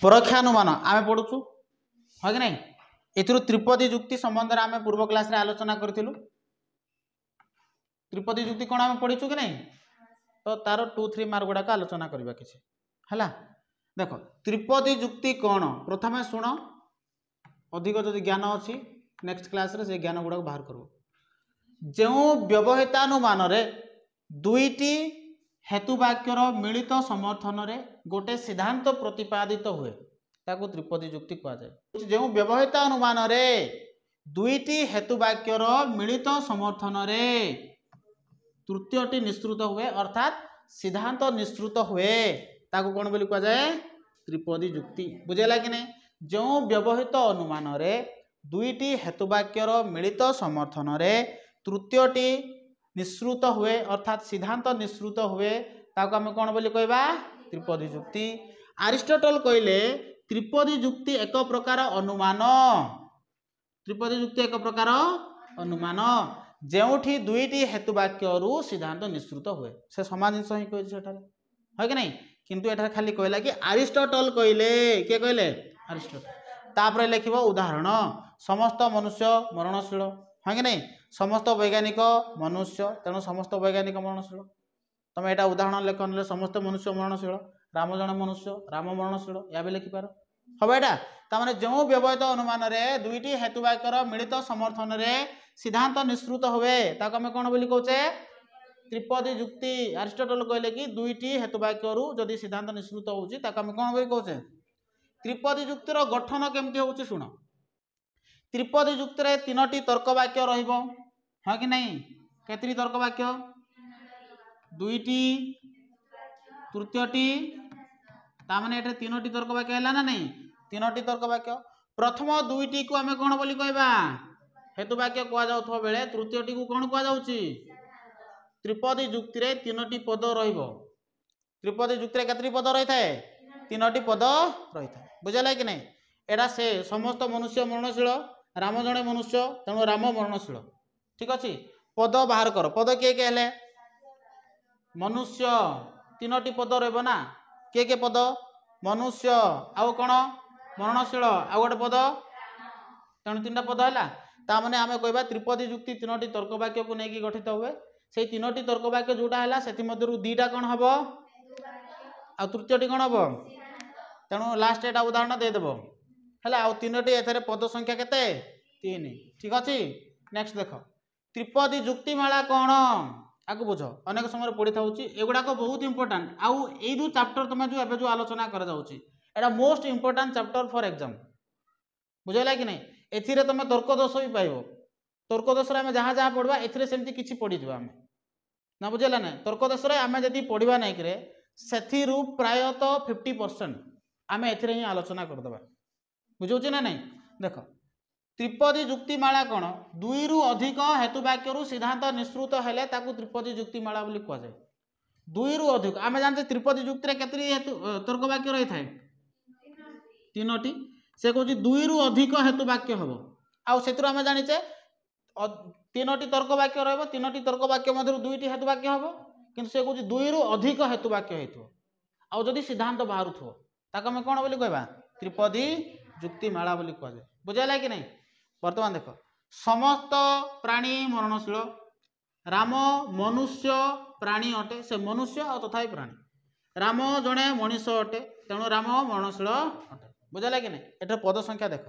परोक्षानुमान आम पढ़ुचु है कि नहीं एथिरु त्रिपदी जुक्ति संबंध में आम पूर्व क्लास रे आलोचना करूँ त्रिपदी जुक्ति कौन आम पढ़ीचु कि नहीं तो तार 2-3 मार्क गुड़ाक आलोचना करवा किसी है देख त्रिपदी जुक्ति कौन प्रथम शुण अधिक जदि ज्ञान अच्छी नेक्स्ट क्लास रे से ज्ञान गुड़ाक बाहर कर जो व्यवहितानुमान दुईटी हेतुवाक्यर मिलित समर्थन रे गोटे सिद्धांत प्रतिपादित हुए ताकू त्रिपदी जुक्ति कहुए जो व्यवहित अनुमान रे दुईटी हेतुवाक्यर मिलित समर्थन रे तृतीयटी निश्रुत हुए अर्थात सिद्धांत निश्रुत हुए ताकू कौन बोली कहुए त्रिपदी जुक्ति बुझेला कि नहीं जो व्यवहित अनुमान रे दुईटी हेतुवाक्यर मिलित समर्थन रे तृतीयटी निश्रुत हुए अर्थात सिद्धांत निश्रुत हुए ताको आम कौन बोली कहबा त्रिपदी जुक्ति अरिस्टोटल कहले त्रिपदी जुक्ति एक प्रकार अनुमान त्रिपदी जुक्ति एक प्रकार अनुमान जेउठी दुईटी हेतुवाक्य सिद्धांत निश्रुत हुए से समान जिनस ही कही है कि नहीं किंतु एठार खाली कहला कि अरिस्टोटल कहले किए कहले अरिस्टोटल तापर लिखिब उदाहरण समस्त मनुष्य मरणशील है कि नहीं समस्त वैज्ञानिक मनुष्य तेणु समस्त वैज्ञानिक मरणशील तुम यहाँ उदाहरण लेख ना समस्त मनुष्य मरणशील राम जन मनुष्य राम मरणशील या भी लिखिपार हम यहाँ ताने जो व्यवहित अनुमान रे दुईटी हेतुवाक्यर मिलित समर्थन रे सिद्धांत निश्रुत हुए ताको आम कौन बोली कहचे त्रिपदी जुक्ति अरिस्टोटल कहले कि दुईटी हेतुवाक्य जदि सिद्धांत निश्रुत होउची ताको आम कौन बोली कहचे त्रिपदी जुक्तिर गठन केमती होउची सुन त्रिपदी जुक्ति रे तीनोटी तर्क वाक्य रहिबो है कि नहीं केतरी तर्क वाक्य दुईटी तृतीयटी तामाने एटे तीनोटी तर्क वाक्य हैला ना नहीं तीनोटी तर्क वाक्य प्रथम दुईटी को आमे कोन बोली कहबा हेतु वाक्य कह जाउथबो बेले तृतीयटी को कोन कह जाउची त्रिपदी जुक्ति रे तीनोटी पद रहिबो त्रिपदी जुक्ति रे केतरी पद रही थाए तीनोटी पद रही थाए बुझला कि नहीं एडा से समस्त मनुष्य मरणशील राम जने मनुष्य तेणु राम मरणशील ठीक अच्छे पद बाहर कर पद किए किए हेले मनुष्य तीनोटी पद रहा किए किए पद मनुष्य आउ कौन मरणशील आउ गोटे पद तेणु 3टा पद है ताने आम कहवा त्रिपदी जुक्ति तीनोटी तर्क वाक्य को लेकिन गठित हुए से तीनोटी तर्क वाक्य जोटा है से 2टा कौन हम आ तृतीयटी कौन हम तेणु लास्ट एटा उदाहरण देदेव है आउ 3टी एथरे पद संख्या केते 3 ठीक अच्छे नेक्स्ट देख त्रिपदी जुक्तिमाला कौन आगे बुझ अनेक समय पढ़ी था एगुड़ाक बहुत इंपोर्टाट आउ यू चैप्टर तुम जो एवं जो आलोचना करा most important chapter for exam बुझेगा कि नहीं एथिरे तुम तर्क दोष भी पाइब तर्क दोष आम जहाँ जहाँ पढ़वा एथिरे सेमती किछि पढ़ीज आम ना बुझेगा ना तर्क दोष आम जब पढ़वा नहीं कि से प्रायतः 50% आम एथिरे ही आलोचना करदे बुझे ना नहीं देख त्रिपदी जुक्तिमाला कौन 2 रु अधिक हेतुवाक्य सिद्धांत निश्रुत हेले ताकू त्रिपदी जुक्तिमाला बोली कहुए 2 रु अधिक आम जानते त्रिपदी जुक्ति केतरी तर्क वाक्य रही थाए 3टी से कौन 2 रु अधिक हेतुवाक्य हम आउ आम जाचे 3टी तर्क वाक्य री तर्क वाक्य मध्य 2टी हेतुवाक्य हम किंतु से कौन 2 रु अधिक हेतुवाक्य हो जदि सिद्धांत बाहर थो ताको आम कौन बोली कहबा त्रिपदी जुक्तिमाला बोली कहुए बुझेगा कि नहीं वर्तमान देख समस्त प्राणी मरणशील राम मनुष्य प्राणी अटे से मनुष्य और तथा प्राणी राम जड़े मनीष अटे तेणु राम मरणशील अटे बुझेगा कि नहीं एठार पद संख्या देख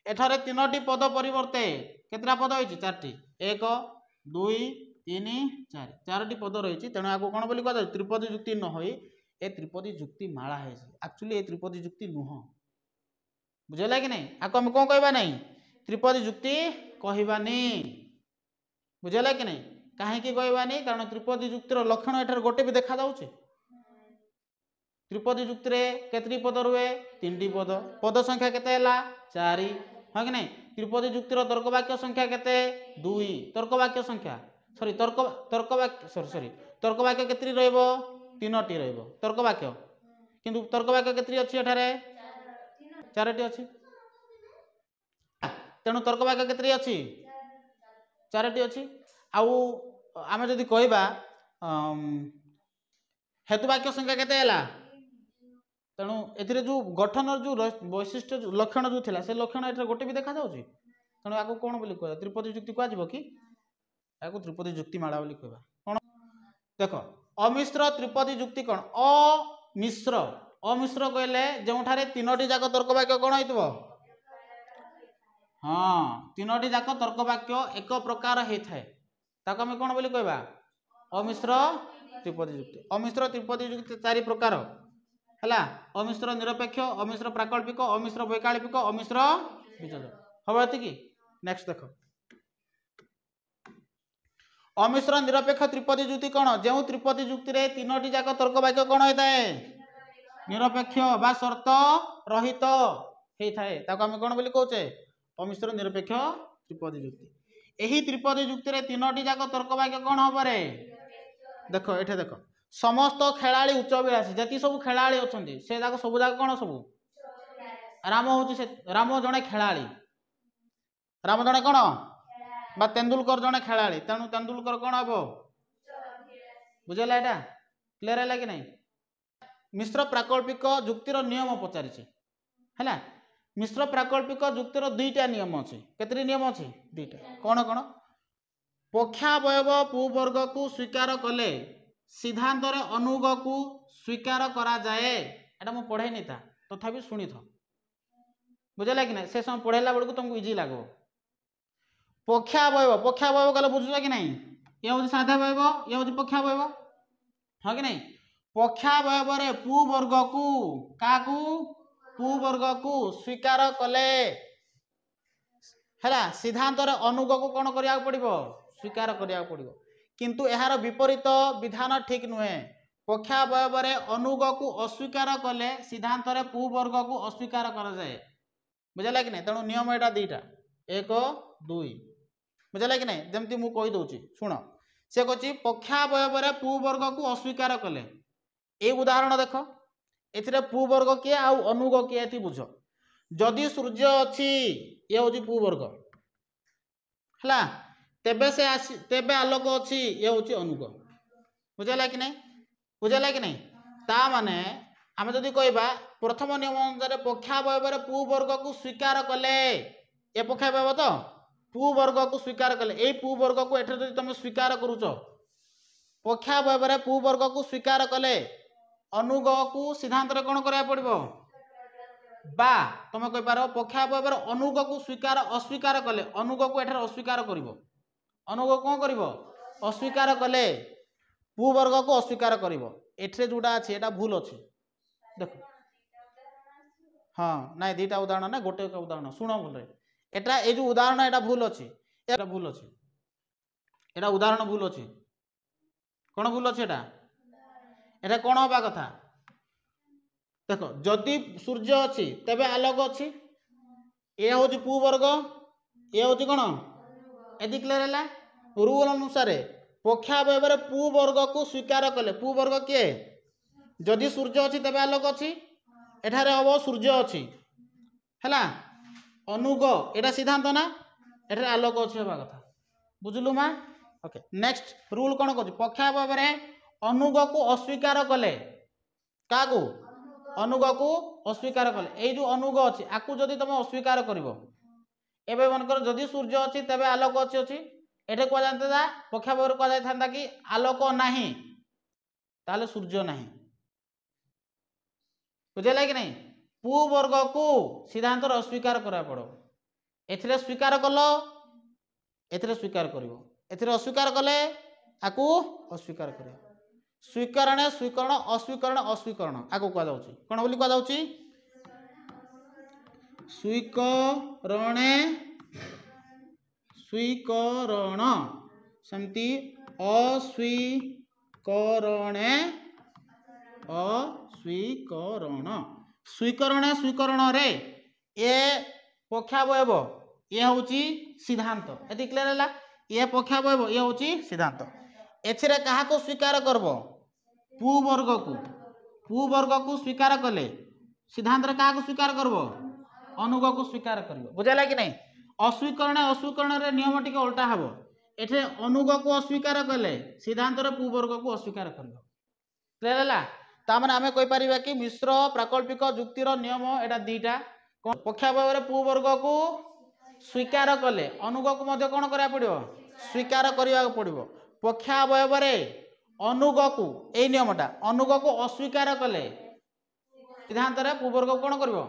एठार 3टी पद परिवर्ते केतटा पद होती 4टी 1 2 3 4 4टी पद रही तेणु आपको कौन बोली कह त्रिपदी जुक्ति न हो ए त्रिपदी जुक्तिमाला है एक्चुअली ए त्रिपदी जुक्ति नुह बुझेगा कि नहीं आपको आम कौन कहबा नहीं त्रिपदी जुक्ति कहबानी बुझेगा कि नहीं कहीं कहबानी कारण त्रिपदी जुक्तिर लक्षण एठार गोटे भी देखा जाउछि त्रिपदी जुक्ति रे केतरी पद रुए 3टी पद पद संख्या केते हैला 4 है कि नहीं त्रिपदी जुक्तिर तर्क वाक्य संख्या केते 2 तर्क वाक्य संख्या सॉरी तर्क वाक्य सॉरी तर्क वाक्य केतरी रहइबो 3टी रहइबो तर्क वाक्य किंतु तर्क वाक्य केतरी अछि एठारे 4टी अछि तेणु तर्क वाक्य केतरी अछि 4टी अछि आउ आम जदि कहबा हेतुवाक्य संख्या केते हैला तेणु ए जो गठन जो वैशिष्ट्य लक्षण जो थिला से लक्षण एटा गोटे भी देखा जाउची तेणु आको कोन बोली कहबा त्रिपदी जुक्ति को आजिबो कि आको त्रिपदी जुक्ति माला बोली कहबा कोन देखो अमिश्र त्रिपदी जुक्ति कोन अमिश्र कहले जोठारे तीनोटी जाक तर्क वाक्य कोन होइतबो हाँ तीनोटी जाक तर्क वाक्य एक प्रकार हेथाय ताको हम कोन बोली कहबा अमिश्र त्रिपदी जुक्ति चारि प्रकार हला अमिश्र निरपेक्ष अमिश्र प्राकल्पिक अमिश्र वैकल्पिक अमिश्र विजोड़ हम कि नेक्स्ट देखो अमिश्र निरपेक्ष त्रिपदी जुक्ति कौन जो त्रिपदी जुक्ति रे तीनोटी जाक तर्क वाक्य कौन होता है निरपेक्ष बा शर्त रहित होता है ताको हम कौन बोली कहचे अमिश्र निरपेक्ष त्रिपदी जुक्ति एही त्रिपदी जुक्ति रे तीनोटी जाक तर्क वाक्य कौन हम रे देखो एठे देखो समस्त खेलाड़ी उच्च अभिलाषी जति सब खेलाड़ी अछंती से जाक सब जाक कौन सब राम होची से राम जने खेलाड़ी राम जने कौन बा तेंदुलकर जने खेलाड़ी तेणु तेंदुलकर कौन हम बुझेला एटा क्लियर है कि नहीं मिश्र प्राकल्पिक जुक्तिर नियम पचारि है मिश्र प्राकल्पिक जुक्तिर दुईटा नियम अच्छे केतरी नियम अच्छे दुईटा कौन कौन पक्षावयव पु वर्ग को स्वीकार कले सिद्धांत रे अनुग को स्वीकार करा जाए एटा मु पढ़ेनी था तथापि सुनी था बुझेला कि नहीं से समय पढ़ेला बेलू तुमको इजी लगो पक्षावयव कहले बुझुछ कि नहीं ये हूँ साधावयव ये हूँ पक्षावयव हाँ कि नहीं पक्षावयव रे पु वर्ग को क्या पु वर्ग को स्वीकार कले है सिद्धांत रे अनुग को कौन करिया पड़िबो स्वीकार करिया पड़िबो किंतु एहार विपरीत विधान ठीक नुहे पक्षावयव रे अनुग को अस्वीकार कले सिद्धांत रे पु वर्ग को अस्वीकार करा जाए बुझला कि नहीं तेणु नियम एटा दुईटा 1 2 बुझला कि नहीं जमती मु कहि दउची सुन से कहछि पक्षावयव रे पु वर्ग को अस्वीकार कले ए उदाहरण देखो एथिरे पु वर्ग के आ अनुग के एथि बुझ जदि सूर्य अछि ये होछि पु वर्ग हला तेबे से तेबे आलोक अछि ये होछि अनुग बुझला कि नहीं ता माने आम जदि कहबा प्रथम नियम अनुसार पक्षावयव रे पु वर्ग को स्वीकार कले ए पक्षावयव तो पु वर्ग को स्वीकार कले ए पु वर्ग को एठे जदि तुम स्वीकार करूछ पक्षावयव रे पु वर्ग को स्वीकार कले अनुग को सिद्धांत रे कोन करया पड़िबो बा तुम कहि पारो पक्षावयव रे अनुग को स्वीकार अस्वीकार कले अनुग को एठे अस्वीकार करिवो अनुग कोन करिवो अस्वीकार कले पु वर्ग को अस्वीकार करिवो एठे जोडा अछि एटा भूल अछि देखो हाँ नाइ दीटा उदाहरण ना गोटे उदाहरण सुनो बोले एटा ए जो उदाहरण एटा भूल अछि एटा भूल अछि एटा उदाहरण भूल अछि कोन भूल अछि एटा कोन होबा कथा देखो जदि सूर्य अछि तबे आलोक अछि ए होछि पु वर्ग ए होछि कोन एदि क्लियर हैला रूल अनुसार पक्षावयव रे पु वर्ग को स्वीकार कले पु वर्ग के जदि सूर्य अछि तबे आलोक अछि एठारे हबो सूर्य अछि हैला अनुग एटा सिद्धांत ना एठारे आलोक अछि हेबा कथा बुझलु मा ओके नेक्स्ट रूल कोन कहछि पक्षावयव रे अनुग को अस्वीकार कले कागु अनुग को अस्वीकार कले ए जो अनुग अछि आकु जदि तुम अस्वीकार करिवो एबे मनकर जदि सूर्य अछि तबे आलोक अछि एठे को जानते जा पक्षावयव को जाय थांदा कि आलोक नाही ताले सूर्य नाही बुझेला कि नहीं पु वर्ग को सिद्धांत अस्वीकार करा पड़ो एथिरे स्वीकार कलो एथिरे स्वीकार करिवो एथिरे अस्वीकार कले आकु अस्वीकार करिवो स्वीकरण स्वीकरण अस्वीकरण अस्वीकरण आकु को जाउची कोन बोली को जाउची स्वीकरणे स्वीकरण समति अस्वीकरणे अस्वीकरण स्वीकरण स्वीकरण रे ए पक्षावयव ये होची सिद्धांत एति क्लियर हैला ये पक्षावयव ये होची सिद्धांत एथिरे काहा को स्वीकार करबो पु वर्ग को स्वीकार कले सिद्धांत रे काहा को स्वीकार करबो अनुग को स्वीकार करबो बुझाला कि नहीं अस्वीकरण रे नियम टिके उल्टा हबो एठे अनुग को अस्वीकार कले सिद्धांत रे पु वर्ग को अस्वीकार करबो क्लियर हैला तामाने आमे कहि परिबा कि मिश्र प्राकल्पिक जुक्तिर नियम एटा दीटा पक्षावय रे पु वर्ग को स्वीकार कले अनुग को मध्य कोन करा पड़िबो स्वीकार करिया पड़िबो पक्षावय रे अनुग को ए नियमटा अनुग को अस्वीकार कले सिद्धांत रे पु वर्ग कोन करबो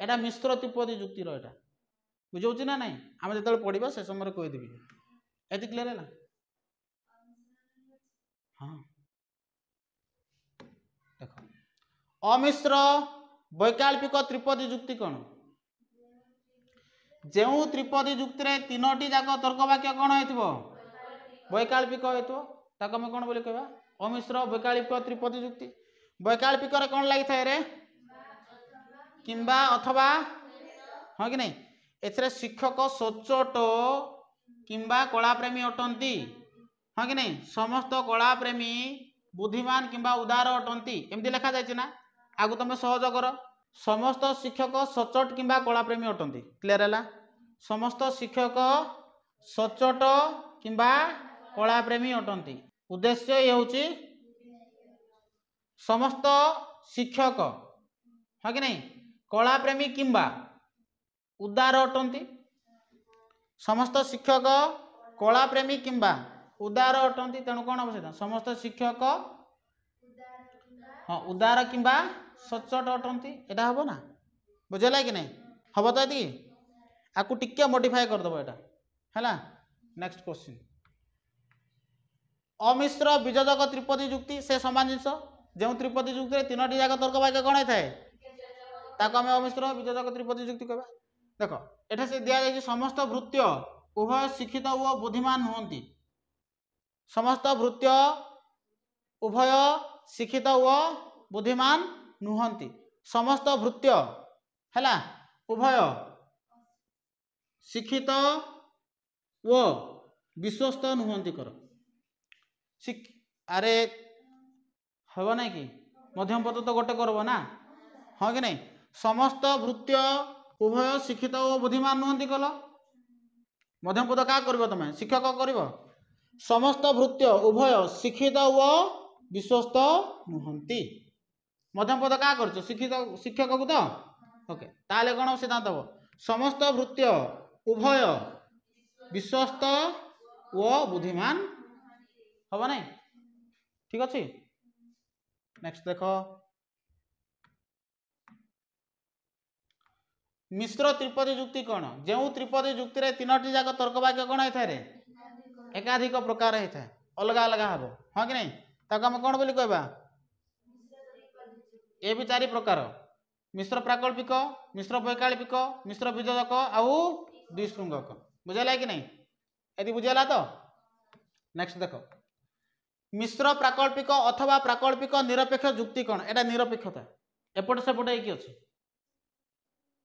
एटा मिश्र त्रिपदी जुक्तिर एटा बुझौछि ना नहीं आमे जतल पढिबा से समय रे कहि देबी एति क्लियर है ना हां देखो अमिश्र वैकल्पिक त्रिपदी जुक्ति कौन जो त्रिपदी जुक्ति रे तीनोटी जाक तर्क वाक्य कौन होइतबो वैकल्पिक होइतबो ताको हम कौन बोली कहबा अमिश्र वैकल्पिक त्रिपदी जुक्ति वैकल्पिक रे कौन लागि थाए रे किंबा अथवा हां कि नहीं एथरे शिक्षक सचोट किंबा कला प्रेमी अटंती हां कि नहीं समस्त कला प्रेमी बुद्धिमान किंबा उदार अटंती एमती लिखा जाय ना आगु तमे सहज कर समस्त शिक्षक सचोट किंबा कला प्रेमी अटंती क्लियर है समस्त शिक्षक सचोट किंबा कला प्रेमी अटंती उद्देश्य ये होची समस्त शिक्षक हाँ कि नहीं कला प्रेमी किंबा उदार अटंती समस्त शिक्षक कला प्रेमी किंबा उदार अटंती तेणु कौन हम समस्त शिक्षक हाँ उदार किंबा सचोट अटंती एटा हम ना बुझेला कि नहीं हम तो ये आपको टिके मॉडिफाई कर दबो एटा हैला नेक्स्ट क्वेश्चन अमिश्र बीजजक त्रिपदी जुक्ति से समान जिंस जो त्रिपदी जुक्ति तीनोटी जाक तर्क वाक्य कौन होता है ताको हम अमिश्र बीजजक त्रिपदी जुक्ति कहबा देखो एटा से दिया जाय समस्त वृत्य उभय शिक्षित व बुद्धिमान होंती समस्त वृत्य उभय शिक्षित व बुद्धिमान नुहंती समस्त वृत्य हैला उभय शिक्षित व विश्वस्त नुहंती कर अरे हम ना कि मध्यम पद तो गोटे करब ना हाँ कि नहीं समस्त वृत्य उभय शिक्षित व बुद्धिमान नुहंती कल मध्यम पद क्या कर तुम शिक्षक कर समस्त वृत्य उभय शिक्षित व विश्वस्त नुहंती मध्यम पद क्या कर शिक्षित शिक्षक को तो ओके ताले कौन सिद्धांत हम समस्त वृत्य उभय विश्वस्त व बुद्धिमान हम नहीं ठीक अच्छे नेक्स्ट देख मिश्र त्रिपदी जुक्ति कौन जो त्रिपदी जुक्ति रे तीनोटी जाक तर्क वाक्य कौन होता है एकाधिक प्रकार होता है अलग अलग हम हाँ कि नहीं ताको हम कौन बोली कहबा ए भी चारि प्रकार मिश्र प्राकल्पिक मिश्र वैकल्पिक मिश्र बीजजक आउ द्विशृंगक बुझेला कि नहीं यदि बुझेला तो नेक्स्ट देख मिश्र प्राकल्पिक अथवा प्राकल्पिक निरपेक्ष जुक्ति कौन एटा निरपेक्षता एपट सेपट होइकी अछि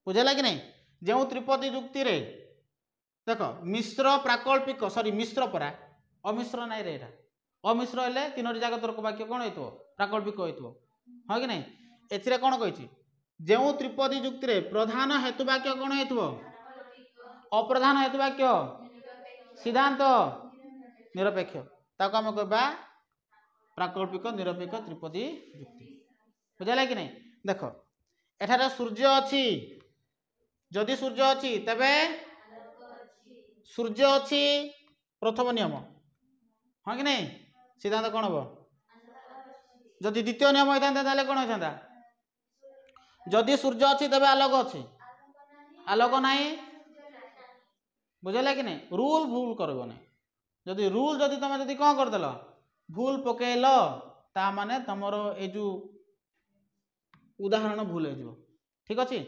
बुझेला कि नहीं जो त्रिपदी जुक्ति रे देख मिश्र प्राकल्पिक सॉरी मिश्र परा अमिश्र नाई रे एटा अमिश्र हेले तीनोटी जाक तर्क वाक्य कौन होइतो प्राकल्पिक होइतो हाँ कि नहीं एथिरे कौन कहिछि जो त्रिपदी जुक्ति रे प्रधान हेतु वाक्य कौन होइतो अप्रधान हेतु वाक्य सिद्धांत निरपेक्ष ताको हम कहबा प्राकल्पिक निरपेक्ष त्रिपदी जुक्ति बुझाला कि नहीं देख एठारे सूर्य अछि जदि सूर्य अछि तबे सूर्य अछि प्रथम नियम हाँ कि नहीं सिद्धांत कौन हम जदि द्वितीय नियम होता ताले कौन होता जदि सूर्य अच्छी तबे आलोक अच्छी आलोक नहीं बुझेला कि नहीं रूल भूल करब नहीं जदि रूल जदि तुम जदि कौन करदेल भूल पकेल ता माने तुमर ए जो उदाहरण भूल हो ठीक अच्छे